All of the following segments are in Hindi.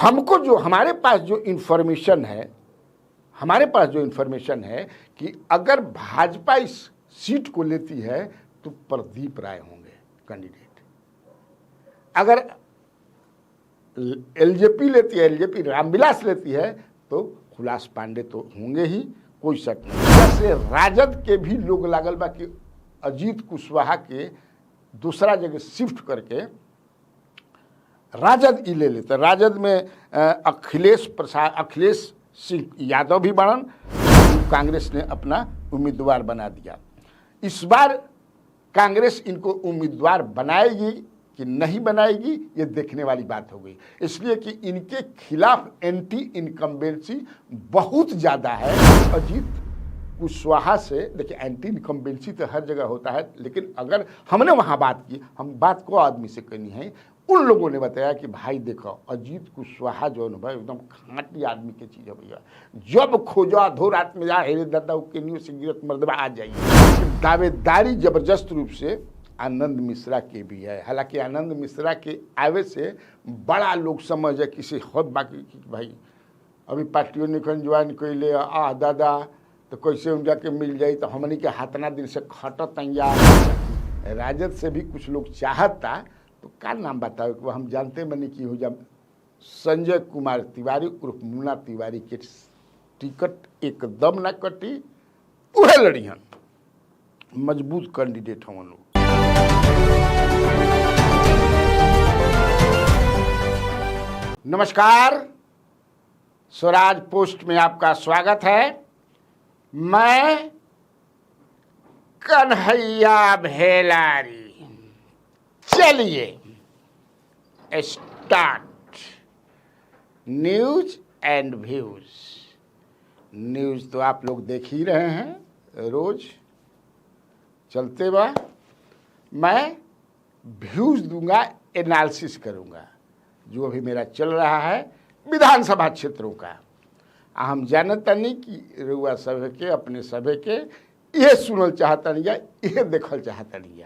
हमको जो हमारे पास जो इन्फॉर्मेशन है कि अगर भाजपा इस सीट को लेती है तो प्रदीप राय होंगे कैंडिडेट। अगर एलजेपी लेती है, एलजेपी रामविलास लेती है तो हुलास पांडे तो होंगे ही, कोई शक नहीं। जैसे राजद के भी लोग लागल बा कि अजीत कुशवाहा के दूसरा जगह शिफ्ट करके राजद ले लेते। राजद में अखिलेश सिंह यादव भी बनन, कांग्रेस ने अपना उम्मीदवार बना दिया। इस बार कांग्रेस इनको उम्मीदवार बनाएगी कि नहीं बनाएगी ये देखने वाली बात हो गई, इसलिए कि इनके खिलाफ एंटी इनकम्बेंसी बहुत ज़्यादा है। अजीत कुशवाहा से देखिए, एंटी इनकम्बेंसी तो हर जगह होता है, लेकिन अगर हमने वहाँ बात की, हम बात को आदमी से करनी है, उन लोगों ने बताया कि भाई देखो अजीत कुशवाहा जो है भाई एकदम खाँटी आदमी की चीज़ है भैया, जब खोजा धो रात में जा हेरे दादा केनियों से गिरत मर्दबा आ जाइए। दावेदारी जबरदस्त रूप से आनंद मिश्रा के भी है। हालांकि आनंद मिश्रा के आवे से बड़ा लोग समझ है किसी हद बाकी भाई अभी पार्टियों ने ज्वाइन कैले आ दादा तो कैसे उनका के मिल जाई, तो हमने के हाथना दिन से खटत तैयार। राजद से भी कुछ लोग चाहता, तो क्या नाम बताओ कि हम जानते बनी कि हो जब संजय कुमार तिवारी उर्फ मुन्ना तिवारी के टिकट एकदम ना कटी, उहे लड़िहन, मजबूत कैंडिडेट हम लोग। नमस्कार, स्वराज पोस्ट में आपका स्वागत है। मैं कन्हैया भेलारी। चलिए start. News and views. News तो आप लोग देख ही रहे हैं, रोज चलते बा। मैं व्यूज दूंगा, एनालिसिस करूंगा जो अभी मेरा चल रहा है विधानसभा क्षेत्रों का। हम जानता नहीं कि रुआ सभे के अपने सभे के ये सुनल चाहता नहीं, ये देखल चाहता नहीं।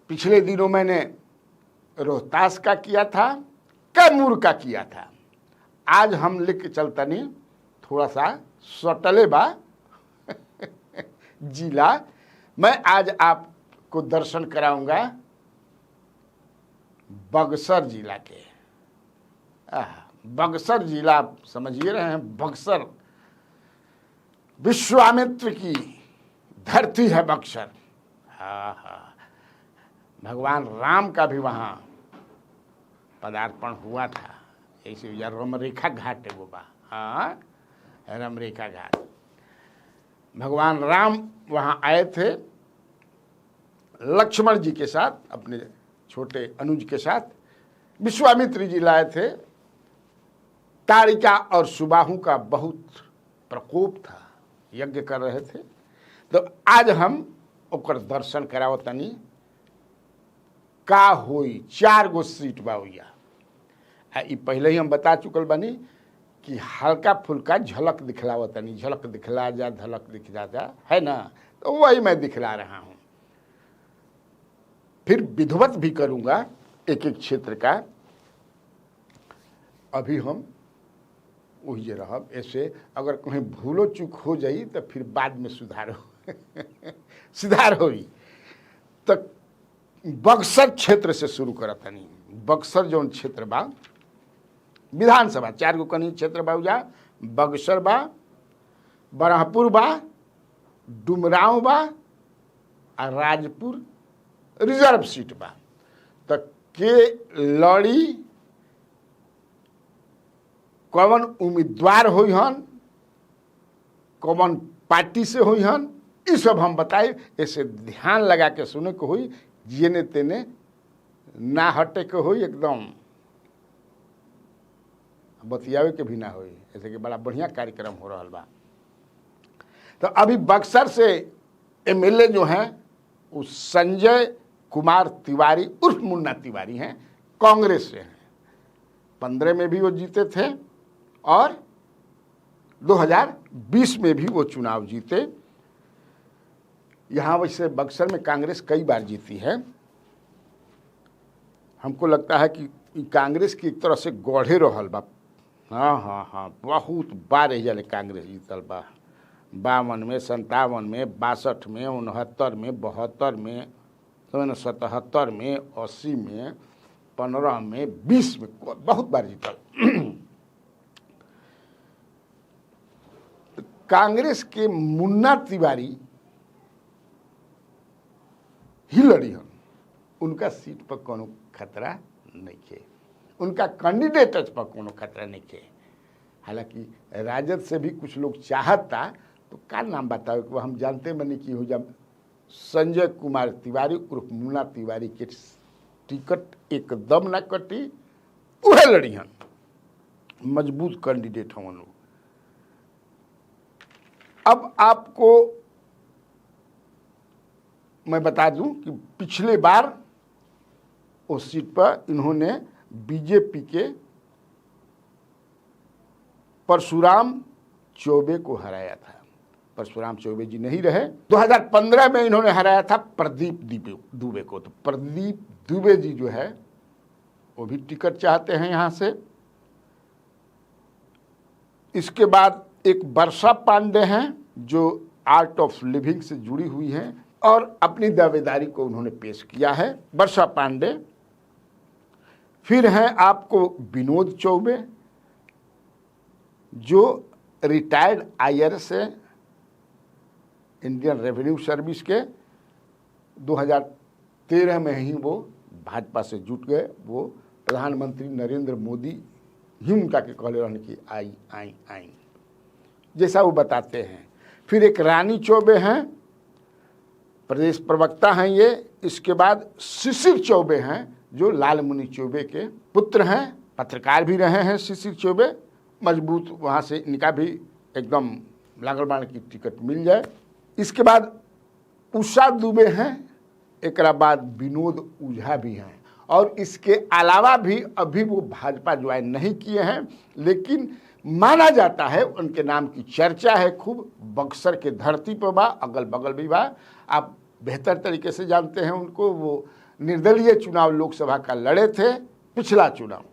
पिछले दिनों मैंने रोहतास का किया था, कैमूर का किया था। आज हम लेके चलता नहीं, थोड़ा सा सटले बा जिला। मैं आज आपको दर्शन कराऊंगा बक्सर जिला के। बक्सर जिला आप समझिए रहे हैं, बक्सर विश्वामित्र की धरती है बक्सर। हाँ, भगवान राम का भी वहाँ पदार्पण हुआ था। ऐसे रमरेखा घाट है वो बा। हाँ, रमरेखा घाट। भगवान राम वहाँ आए थे लक्ष्मण जी के साथ, अपने छोटे अनुज के साथ। विश्वामित्र जी लाए थे। तारिका और सुबाहु का बहुत प्रकोप था, यज्ञ कर रहे थे। तो आज हम ओकर दर्शन कराओ तनी का होई। 4 गो सीट बा हुआ। ई पहले ही हम बता चुकल बनी कि हल्का फुल्का झलक दिखलाओ तनी, झलक दिखला जा, झलक दिखला जा, है ना। तो वही मैं दिखला रहा हूँ। फिर विधिवत भी करूँगा एक एक क्षेत्र का। अभी हम वही रह, ऐसे अगर कहीं भूलो चूक हो जाई तो फिर बाद में सुधार होई। तो बक्सर क्षेत्र से शुरू करता नहीं। बक्सर जौन क्षेत्र बा विधानसभा 4 गो कनी क्षेत्र बा, बक्सर बा, बरहपुर बा, डुमरांव बा और राजपुर रिजर्व सीट बा। तो के लड़ी कौन उम्मीदवार हुई हन, कौन पार्टी से हुई हन, ये सब हम बताए। ऐसे ध्यान लगा के सुने को हुई, जेने तेने ना हटे के हुई, एकदम बतियावे के भी ना हुई। ऐसे कि बड़ा बढ़िया कार्यक्रम हो रहा बा। तो अभी बक्सर से एमएलए जो हैं वो संजय कुमार तिवारी उर्फ मुन्ना तिवारी हैं, कांग्रेस से हैं। 15 में भी वो जीते थे और 2020 में भी वो चुनाव जीते। यहाँ वैसे बक्सर में कांग्रेस कई बार जीती है। हमको लगता है कि कांग्रेस की एक तरह से गढ़े रहल बा। हाँ हाँ हाँ, बहुत बार एहिजा कांग्रेस जीतल बा। 52 में, 57 में, 62 में, 69 में, 72 में, 77 में, 80 में, 15 में, 20 में, बहुत बार जीतल। कांग्रेस के मुन्ना तिवारी ही लड़ी हन, उनका सीट पर कोनो खतरा नहीं है, उनका कैंडिडेट पर कोनो खतरा नहीं है। हालांकि राजद से भी कुछ लोग चाहता, तो क्या नाम बताओ कि वो हम जानते बनी कि हो जब संजय कुमार तिवारी उर्फ मुन्ना तिवारी के टिकट एकदम ना कटी, वह लड़ी हन, मजबूत कैंडिडेट हैं लोग। अब आपको मैं बता दूं कि पिछले बार उस सीट पर इन्होंने बीजेपी के परशुराम चौबे को हराया था। परशुराम चौबे जी नहीं रहे। 2015 में इन्होंने हराया था प्रदीप दुबे को। तो प्रदीप दुबे जी जो है वो भी टिकट चाहते हैं यहाँ से। इसके बाद एक वर्षा पांडे हैं जो आर्ट ऑफ लिविंग से जुड़ी हुई हैं और अपनी दावेदारी को उन्होंने पेश किया है, वर्षा पांडे। फिर हैं आपको विनोद चौबे जो रिटायर्ड IRS है, इंडियन रेवेन्यू सर्विस के। 2013 में ही वो भाजपा से जुट गए। वो प्रधानमंत्री नरेंद्र मोदी ही उनका के कहले रहने की आई आई आई जैसा वो बताते हैं। फिर एक रानी चौबे हैं, प्रदेश प्रवक्ता हैं ये। इसके बाद शिशिर चौबे हैं जो लालमुनि चौबे के पुत्र हैं, पत्रकार भी रहे हैं शिशिर चौबे। मजबूत वहाँ से इनका भी एकदम लागलबाण की टिकट मिल जाए। इसके बाद उषा दुबे हैं, एक बाद विनोद ओझा भी हैं। और इसके अलावा भी अभी वो भाजपा ज्वाइन नहीं किए हैं, लेकिन माना जाता है उनके नाम की चर्चा है खूब। बक्सर के धरती पर बा, अगल बगल भी बा। आप बेहतर तरीके से जानते हैं उनको। वो निर्दलीय चुनाव लोकसभा का लड़े थे, पिछला चुनाव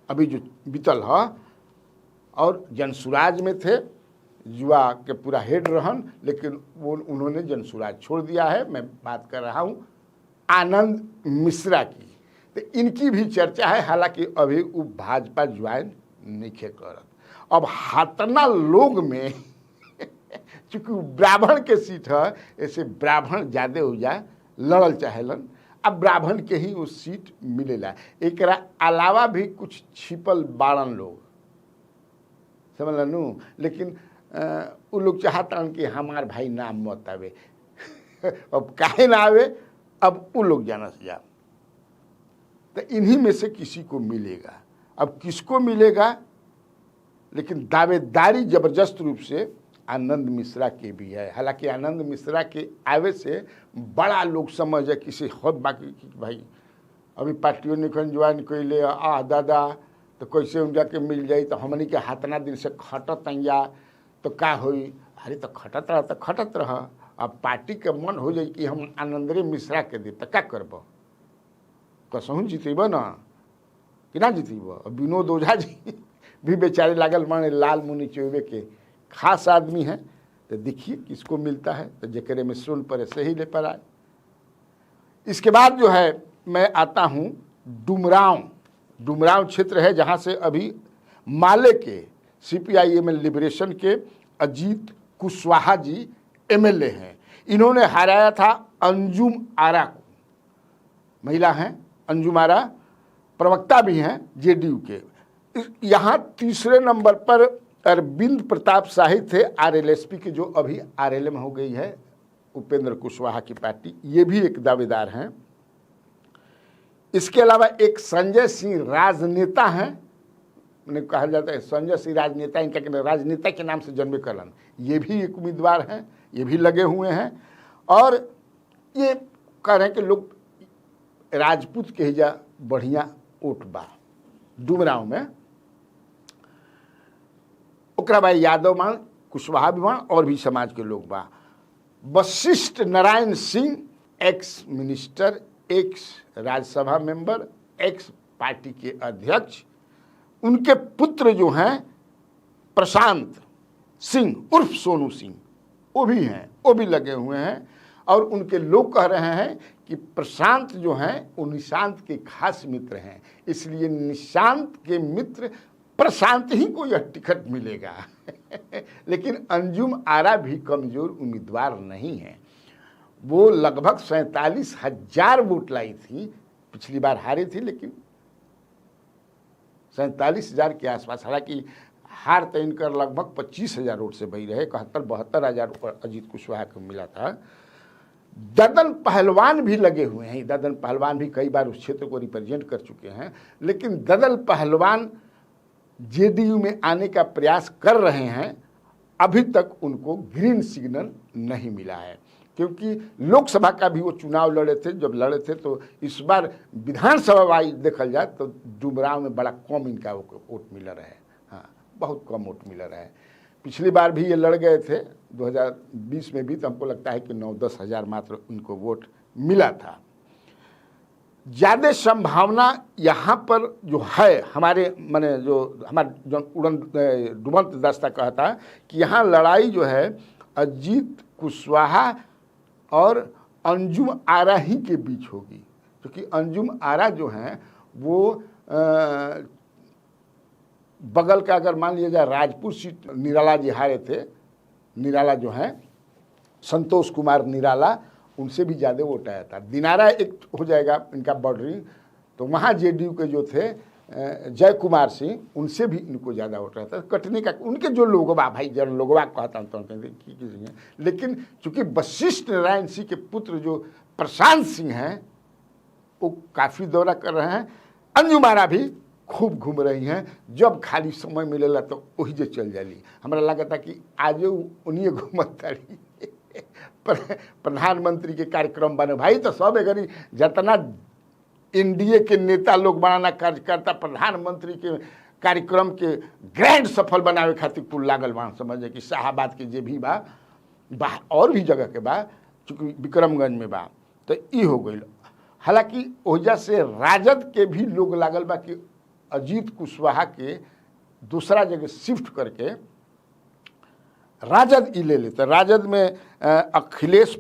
अभी जो बीतल है, और जनसुराज में थे, युवा के पूरा हेड रहन, लेकिन वो उन्होंने जनसुराज छोड़ दिया है। मैं बात कर रहा हूँ आनंद मिश्रा की। तो इनकी भी चर्चा है, हालांकि अभी वो भाजपा ज्वाइन नहीं करत। अब हातना लोग में चूंकि ब्राह्मण के सीट है, ऐसे ब्राह्मण ज्यादा हो जाए लड़ल चाहेलन। अब ब्राह्मण के ही वो सीट मिलेला। एक अलावा भी कुछ छिपल बाड़न लोग, समझ। लेकिन वो लोग चाहता कि हमार भाई नाम मत आवे। अब काहे ना आवे, अब वो लोग जाना से जा। तो इन्हीं में से किसी को मिलेगा। अब किसको मिलेगा, लेकिन दावेदारी जबरदस्त रूप से आनंद मिश्रा के भी है। हालांकि आनंद मिश्रा के आवे से बड़ा लोग समझ है किसी हद बाकी कि भाई अभी पार्टियों ने ज्वाइन कैले, दादा तो कैसे उनका के मिल जाई। तो हमनी के हाथना दिन से खटत या तो का होई। अरे तो खटत रह। अब पार्टी के मन हो जाई कि हम आनंदरे मिश्रा के दे, तो क्या करब, कसहूँ जीतेब ना कि ना जीतेब। विनोद ओझा जी भी बेचारे लागल माने लालमुनि चौबे के खास आदमी हैं। तो देखिए किसको मिलता है, तो जकरे में सुन पर से ही ले पर आए। इसके बाद जो है मैं आता हूँ डुमरांव क्षेत्र है, जहाँ से अभी माले के CPIM लिबरेशन के अजीत कुशवाहा जी MLA हैं। इन्होंने हराया था अंजुम आरा को, महिला हैं अंजुम आरा, प्रवक्ता भी हैं JDU के। यहाँ तीसरे नंबर पर अरविंद प्रताप शाही थे RLSP के, जो अभी RLM हो गई है उपेंद्र कुशवाहा की पार्टी। ये भी एक दावेदार हैं। इसके अलावा एक संजय सिंह राजनेता हैं, उन्हें कहा जाता है संजय सिंह राजनेता, इनका राजनेता के नाम से जन्मे करलन। ये भी एक उम्मीदवार हैं, ये भी लगे हुए हैं। और ये कह रहे हैं कि लोग राजपूत के हिजा बढ़िया वोट बा डुमरांव में। ओकरा बाद यादव मान, कुशवाहा भी मान, और भी समाज के लोग बा। Vashishtha Narayan Singh, ex minister, x Rajya Sabha member, x party के अध्यक्ष, उनके पुत्र जो हैं प्रशांत सिंह उर्फ सोनू सिंह, वो भी हैं, वो भी लगे हुए हैं। और उनके लोग कह रहे हैं कि प्रशांत जो हैं वो निशांत के खास मित्र हैं, इसलिए निशांत के मित्र प्रशांत ही को यह टिकट मिलेगा। लेकिन अंजुम आरा भी कमजोर उम्मीदवार नहीं है। वो लगभग 47,000 वोट लाई थी, पिछली बार हारी थी, लेकिन 47,000 के आसपास। हालांकि हार तो इनकर लगभग 25,000 वोट से भई रहे, 71-72,000 अजीत कुशवाहा को मिला था। ददन पहलवान भी लगे हुए हैं। ददन पहलवान भी कई बार उस क्षेत्र को रिप्रेजेंट कर चुके हैं, लेकिन ददन पहलवान जेडीयू में आने का प्रयास कर रहे हैं। अभी तक उनको ग्रीन सिग्नल नहीं मिला है, क्योंकि लोकसभा का भी वो चुनाव लड़े थे। जब लड़े थे तो इस बार विधानसभा वाइज देखल जाए तो डुमराव में बड़ा कम इनका वोट मिलर है। हाँ, बहुत कम वोट मिलर है। पिछली बार भी ये लड़ गए थे 2020 में भी, तो हमको लगता है कि 9-10 हज़ार मात्र उनको वोट मिला था। ज़्यादा संभावना यहाँ पर जो है, हमारे माने जो हमारा डुबंत दस्ता कहता है कि यहाँ लड़ाई जो है अजीत कुशवाहा और अंजुम आरा ही के बीच होगी, क्योंकि अंजुम आरा जो हैं वो बगल का अगर मान लिया जाए राजपुर सीट निराला जी हारे थे, निराला जो हैं संतोष कुमार निराला, उनसे भी ज़्यादा वोट आया था। दिनारा एक हो जाएगा इनका बॉर्डरिंग, तो वहाँ जेडीयू के जो थे जय कुमार सिंह, उनसे भी इनको ज़्यादा वोट रहता है। कटनी का उनके जो लोगवा भाई जन लोगवा कहता हूँ, लेकिन चूँकि वशिष्ठ नारायण सिंह के पुत्र जो प्रशांत सिंह हैं वो काफ़ी दौरा कर रहे हैं। अंजुम आरा भी खूब घूम रही हैं, जब खाली समय मिलेला तो वही जे चल जाली। हमरा लगता कि आज उन्हीं घूमत तारी प्रधानमंत्री के कार्यक्रम बने भाई, तो सब अगर जितना एनडीए के नेता लोग बनाना कार्यकर्ता प्रधानमंत्री के कार्यक्रम के ग्रैंड सफल बनावे खातिर कुल लागल बा। समझे कि शाहबाद के जे भी बा और भी जगह के बा, चूँकि विक्रमगंज में बा, तो ई हो गई। हालांकि वजह से राजद के भी लोग लागल बा कि अजीत कुशवाहा के दूसरा जगह शिफ्ट करके राजद ई ले लेते। राजद में अखिलेश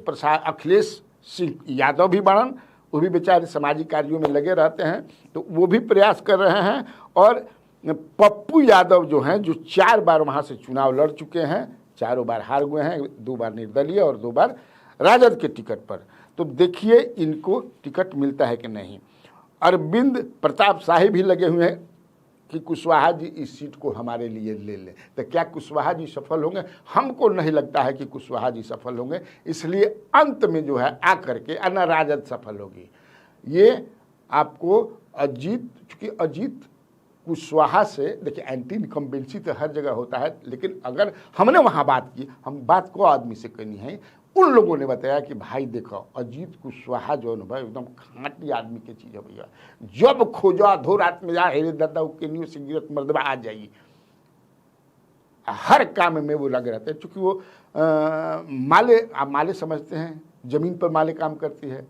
सिंह यादव भी बनन, वो भी बेचारे सामाजिक कार्यों में लगे रहते हैं, तो वो भी प्रयास कर रहे हैं। और पप्पू यादव जो हैं, जो 4 बार वहाँ से चुनाव लड़ चुके हैं, 4 बार हार हुए हैं, 2 बार निर्दलीय और 2 बार राजद के टिकट पर। तो देखिए इनको टिकट मिलता है कि नहीं। अरविंद प्रताप शाही भी लगे हुए हैं कि कुशवाहा जी इस सीट को हमारे लिए ले लें। तो क्या कुशवाहा जी सफल होंगे? हमको नहीं लगता है कि कुशवाहा जी सफल होंगे। इसलिए अंत में जो है आकर के अन्ना राजद सफल होगी। ये आपको अजीत, चूँकि अजीत कुशवाहा से देखिए एंटी इनकम्बेंसी तो हर जगह होता है, लेकिन अगर हमने वहाँ बात की, हम बात को आदमी से करनी है, उन लोगों ने बताया कि भाई देखो अजीत कुशवाहा जो है भाई एकदम खाँटी आदमी की चीज़ है भैया, जब खोजो अधो रात में जा हेरे दादा के न्यू सिगरेट मर्दबा आ जाइए, हर काम में वो लगे रहते हैं। चूँकि वो माले, आप माले समझते हैं, ज़मीन पर माले काम करती है,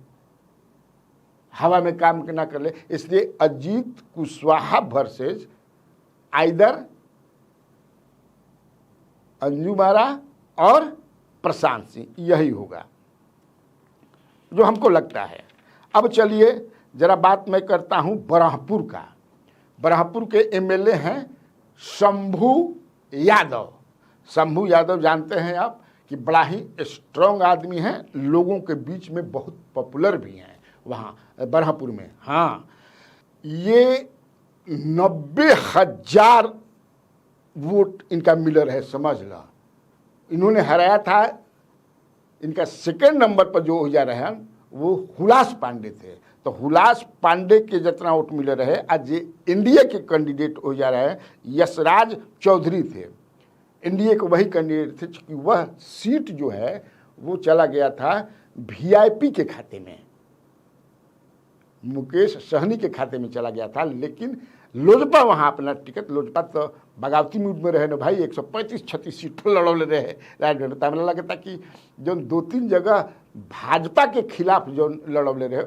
हवा में काम ना कर ले। इसलिए अजीत कुशवाहा वर्सेस आइदर अंजुम आरा और प्रशांत सिंह, यही होगा जो हमको लगता है। अब चलिए जरा बात मैं करता हूं बरहपुर का। बरहपुर के एमएलए हैं शंभू यादव। शंभू यादव जानते हैं आप कि बड़ा ही स्ट्रांग आदमी हैं, लोगों के बीच में बहुत पॉपुलर भी हैं वहाँ बरहपुर में। हाँ, ये 90,000 वोट इनका मिलर है, समझ लो। इन्होंने हराया था, इनका सेकंड नंबर पर जो हो जा रहे हैं वो हुलास पांडे थे। तो हुलास पांडे के जितना वोट मिल रहे, आज ये एनडीए के कैंडिडेट हो जा रहे हैं यशराज चौधरी थे। एनडीए के वही कैंडिडेट थे, क्योंकि वह सीट जो है वो चला गया था वीआईपी के खाते में, मुकेश सहनी के खाते में चला गया था। लेकिन लोजपा वहाँ अपना टिकट, लोजपा तो बगावती मूड में रहे ना भाई, 135-36 सीट लड़ौले रहे राजगढ़। हमरा लगता कि जो 2-3 जगह भाजपा के खिलाफ जो लड़ौले रहे,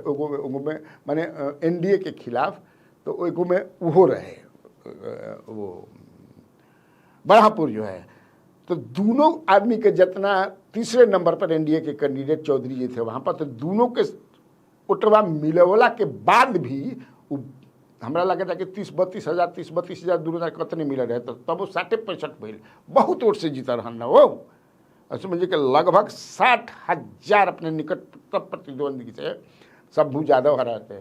में माने एनडीए के खिलाफ, तो एगो में वो रहे वो बढ़ापुर जो है, तो दोनों आदमी के जितना तीसरे नंबर पर एनडीए के कैंडिडेट चौधरी जी थे वहाँ पर, तो दोनों के वोटवा मिलवला के बाद भी हमरा लगे था कि 30-32 हज़ार दोनों कतने मिल रहे, तो तब वो 60-65 भैल बहुत वोट से जीता रहन ना वो। समझिए कि लगभग 60,000 अपने निकट प्रतिद्वंदी से शंभू यादव हरा थे।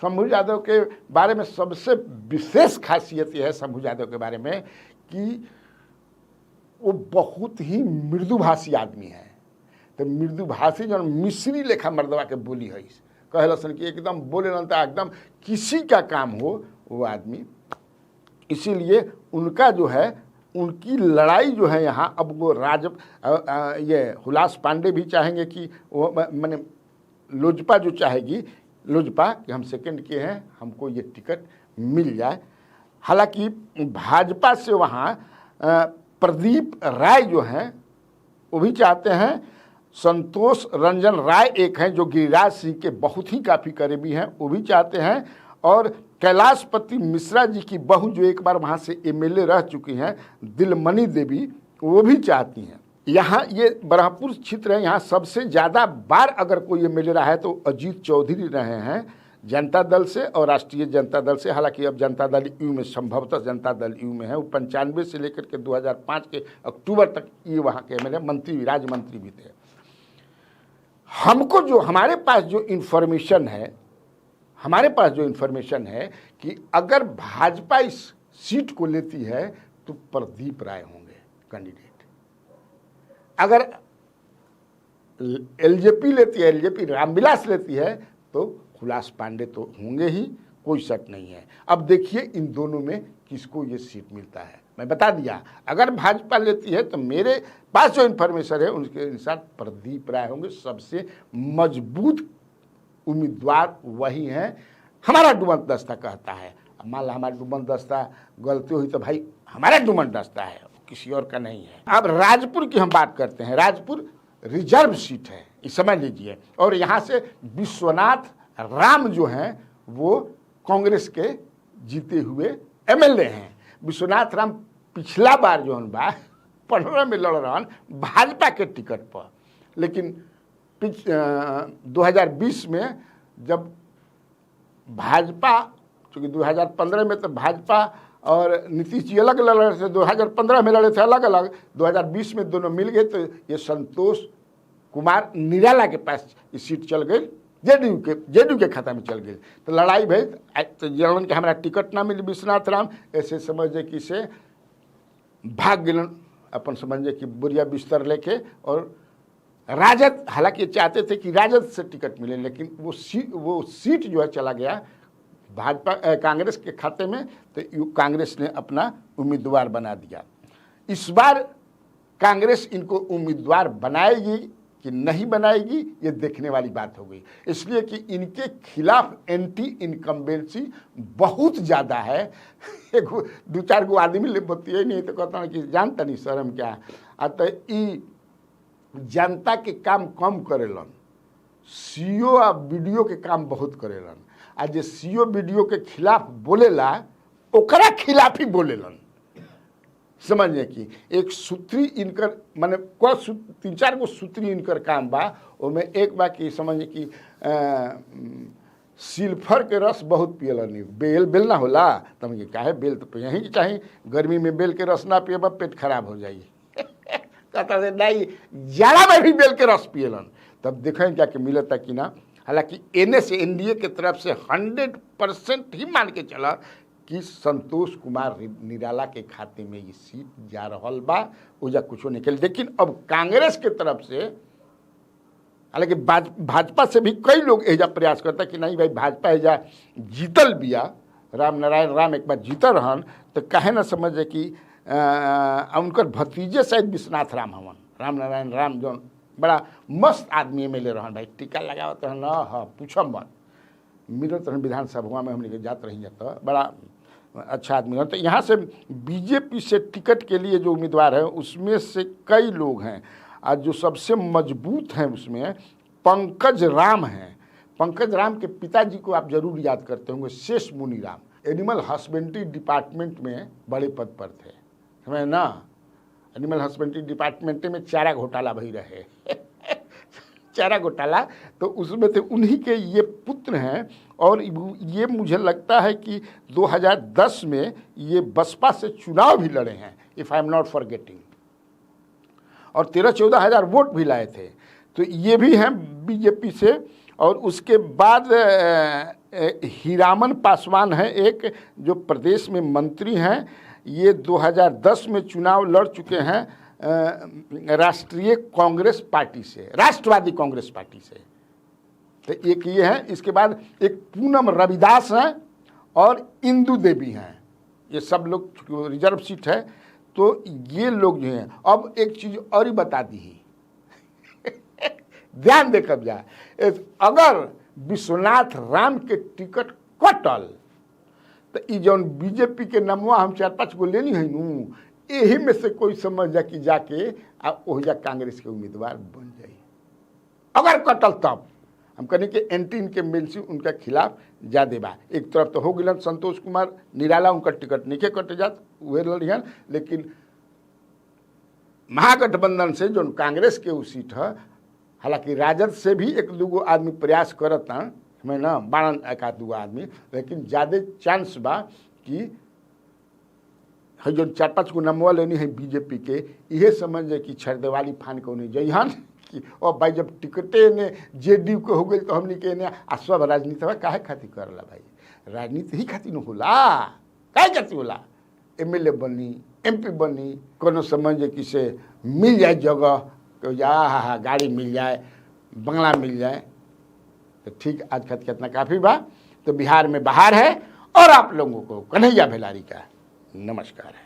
शंभू यादव के बारे में सबसे विशेष खासियत यह है शंभू यादव के बारे में कि वो बहुत ही मृदुभाषी आदमी है। तो मृदुभाषी जो मिश्री लेखा मर्दवा के बोली है, कहलसन कि एकदम बोले न तो एकदम किसी का काम हो वो आदमी। इसीलिए उनका जो है, उनकी लड़ाई जो है यहाँ, अब वो ये हुलास पांडे भी चाहेंगे कि वो मैंने लोजपा जो चाहेगी, लोजपा कि हम सेकंड किए हैं, हमको ये टिकट मिल जाए। हालांकि भाजपा से वहाँ प्रदीप राय जो हैं वो भी चाहते हैं, संतोष रंजन राय एक हैं जो गिरिराज सिंह के बहुत ही काफ़ी करीबी हैं, वो भी चाहते हैं, और कैलाशपति मिश्रा जी की बहू जो एक बार वहाँ से एमएलए रह चुकी हैं, दिलमणि देवी, वो भी चाहती हैं। यहाँ ये बरहपुर क्षेत्र है, यहाँ सबसे ज़्यादा बार अगर कोई एमएलए रहा है तो अजीत चौधरी रहे हैं जनता दल से और राष्ट्रीय जनता दल से। हालांकि अब जनता दल यू में, संभवतः जनता दल यू में है। वो 95 से लेकर के 2005 के अक्टूबर तक ये वहाँ के एमएलए, मंत्री, राज्य मंत्री भी थे। हमको जो हमारे पास जो इन्फॉर्मेशन है कि अगर भाजपा इस सीट को लेती है तो प्रदीप राय होंगे कैंडिडेट। अगर एलजेपी लेती है, एलजेपी रामविलास लेती है, तो हुलास पांडे तो होंगे ही, कोई शक नहीं है। अब देखिए इन दोनों में किसको ये सीट मिलता है। मैं बता दिया, अगर भाजपा लेती है तो मेरे पास जो इन्फॉर्मेशन है उनके अनुसार प्रदीप राय होंगे, सबसे मजबूत उम्मीदवार वही हैं, हमारा डुमन दस्ता कहता है। मान लो हमारा डुमन दस्ता गलती हुई तो भाई हमारा डुमन दस्ता है, किसी और का नहीं है। अब राजपुर की हम बात करते हैं। राजपुर रिजर्व सीट है, इस समझ लीजिए, और यहाँ से विश्वनाथ राम जो हैं वो कांग्रेस के जीते हुए एमएलए हैं। विश्वनाथ राम पिछला बार जो बा 15 में लड़ रहा भाजपा के टिकट पर, लेकिन 2020 में जब भाजपा, चूँकि 2015 में तो भाजपा और नीतीश जी अलग लड़ रहे थे, 2015 में लड़े थे अलग अलग, 2020 में दोनों मिल गए, तो ये संतोष कुमार निराला के पास ये सीट चल गई, जेडीयू के खाता में चल गई। तो लड़ाई भई, तो जौन के हमारा टिकट ना मिली विश्वनाथ राम, ऐसे समझे कि से भाग गए अपन, समझे कि बुढ़िया बिस्तर लेके। और राजद, हालांकि चाहते थे कि राजद से टिकट मिले, लेकिन वो सीट जो है चला गया भाजपा कांग्रेस के खाते में, तो कांग्रेस ने अपना उम्मीदवार बना दिया। इस बार कांग्रेस इनको उम्मीदवार बनाएगी कि नहीं बनाएगी, ये देखने वाली बात हो गई, इसलिए कि इनके खिलाफ एंटी इनकम्बेंसी बहुत ज़्यादा है। एक 2-4 गो आदमी बोलती है नहीं तो कहता है कि जानता नहीं शर्म क्या। तो ई जनता के काम कम करेलन, सीओ आ वीडियो के काम बहुत करेलन। आ जे सीओ वीडियो के खिलाफ बोलेला ओकरा खिलाफ ही बोलेलन, समझिए कि एक सूत्री इनकर माने 3-4 गो सूत्री इनकर काम बा। ओमें एक बा कि समझिए कि सिल्फर के रस बहुत पियलन, बेल ना होला, तब ये काहे बेल तो यहीं की चाहिए, गर्मी में बेल के रस ना पिएबा पेट खराब हो जाइए। कहता है नहीं, जाड़ा में भी बेल के रस पियलन, तब देखें क्या कि मिलता कि ना। हालांकि एने से एनडीए के तरफ से 100% ही मान के चला कि संतोष कुमार निराला के खाते में ये सीट जा रहल बा, ओजा कुछो निकल। लेकिन अब कांग्रेस के तरफ से, हालांकि भाजपा से भी कई लोग एजा प्रयास करता कि नहीं भाई भाजपा एजा जीतल बिया, राम नारायण राम एक बार जीतल रहन, तो कहे ना समझे कि उनकर भतीजे शायद विश्वनाथ राम हवन, राम नारायण राम जो बड़ा मस्त आदमी एमएलए रहन भाई, टीका लगावत रहन, हाँ पूछम मत, मिलत रहन विधानसभा में, हमने जात रही जाता, बड़ा अच्छा आदमी है। तो यहाँ से बीजेपी से टिकट के लिए जो उम्मीदवार है उसमें से कई लोग हैं, और जो सबसे मजबूत हैं उसमें पंकज राम हैं। पंकज राम के पिताजी को आप जरूर याद करते होंगे, शेष मुनि राम। एनिमल हस्बेंड्री डिपार्टमेंट में बड़े पद पर थे, समझ ना। एनिमल हस्बेंड्री डिपार्टमेंट में चारा घोटाला भी रहे चारा घोटाला, तो उसमें थे, उन्हीं के ये पुत्र हैं। और ये मुझे लगता है कि 2010 में ये बसपा से चुनाव भी लड़े हैं, if I am not forgetting, और 13-14 हज़ार वोट भी लाए थे। तो ये भी हैं बीजेपी से। और उसके बाद हीरामन पासवान है एक, जो प्रदेश में मंत्री हैं। ये 2010 में चुनाव लड़ चुके हैं राष्ट्रीय कांग्रेस पार्टी से, राष्ट्रवादी कांग्रेस पार्टी से। तो एक ये है। इसके बाद एक पूनम रविदास हैं और इंदू देवी हैं। ये सब लोग रिजर्व सीट है। तो ये लोग जो हैं, अब एक चीज़ और ही बता दी ध्यान दे कब जाए, अगर विश्वनाथ राम के टिकट कटल तो ये जौन बीजेपी के नमवा हम 4-5 गो लेनी है नू, यही में से कोई समझ जा कि जाके ओहिजा कांग्रेस के उम्मीदवार बन जाए। अगर कटल तब हम कहने कि एंटी इनकम्बेंसी उनका खिलाफ ज़्यादा बा। एक तरफ तो हो गलन संतोष कुमार निराला, उनका टिकट नहीं कटे जात, वे लड़ियन। लेकिन महागठबंधन से जो कांग्रेस के उ सीट है, हालांकि राजद से भी 1-2 आदमी प्रयास करता हमें ना, 12-1-2 आदमी, लेकिन ज़्यादा चांस बा कि है जो 4-5 गो नमवा लेनी है बीजेपी के, इहे समझ जाए कि छरदेवाली फान के उन्हें जइहन कि और भाई जब टिकटे ने जेडीयू के हो गई तो हमने के ने आ सब राजनीति काहे खातिर करला भाई, राजनीति ही खातिर न होला, काहे खातिर होला। एमएलए बनी, एमपी बनी, कोनो समझ जाए कि से मिल जाए जगह, तो जा गाड़ी मिल जाए, बंगला मिल जाए, तो ठीक आज खत कितना काफ़ी बा। तो बिहार में बाहर है। और आप लोगों को कन्हैया भेलारी का नमस्कार है।